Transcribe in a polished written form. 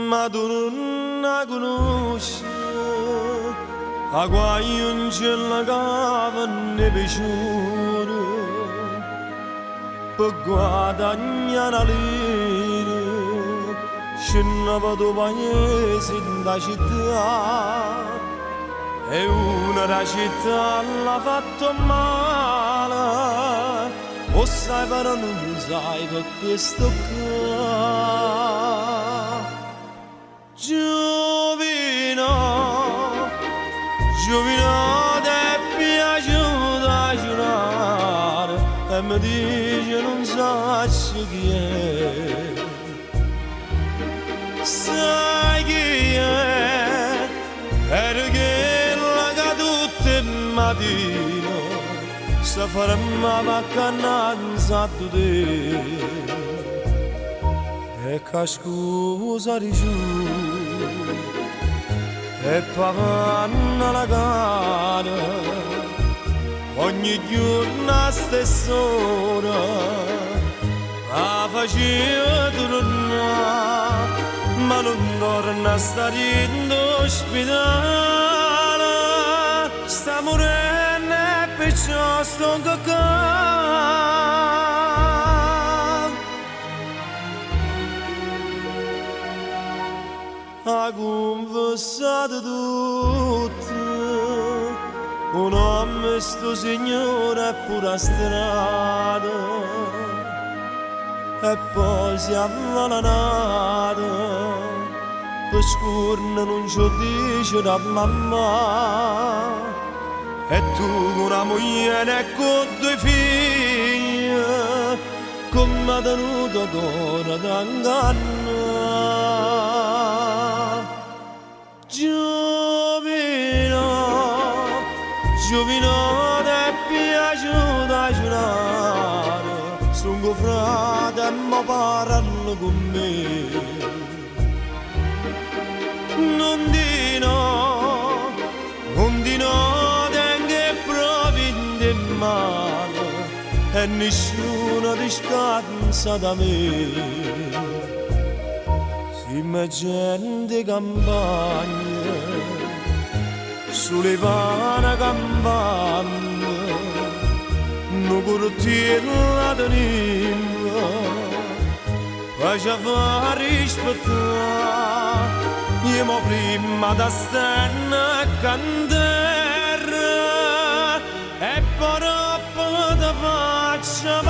ma tu non la conosci, a guai non ce la cava né piaciuto, per guadagnare una lira, scendeva tu paese da città, e una da città l'ha fatto male, o sai però non sai per questo qua. Giovino ti è piaciuto a giurare e mi dice non sai chi è. Sai chi è? Perché la caduta il mattino si fermava a cannanza di te e che scusa di giù e pavanna la gara ogni giorno a stess'ora la faceva tornare ma non torna a stare in ospedale sta morendo e perciò sto cacando. Ha confessato tutto, un uomo sto signore è pure strada, e poi si è avvelenato, per scurne non ci dice da mamma, e tu con una moglie e con due figli, come ha tenuto cuore d'ingannare. Giovino ti è piaciuto a giurare, sono frate e mi parlano con me. Non di no, tengo provi di male e nessuno ti scansa da me. Si me gente campagna sulle pane campane, non cortiera tenimmo, faceva rispettare, io mo prima da stare a cantare, e poi dopo da faccia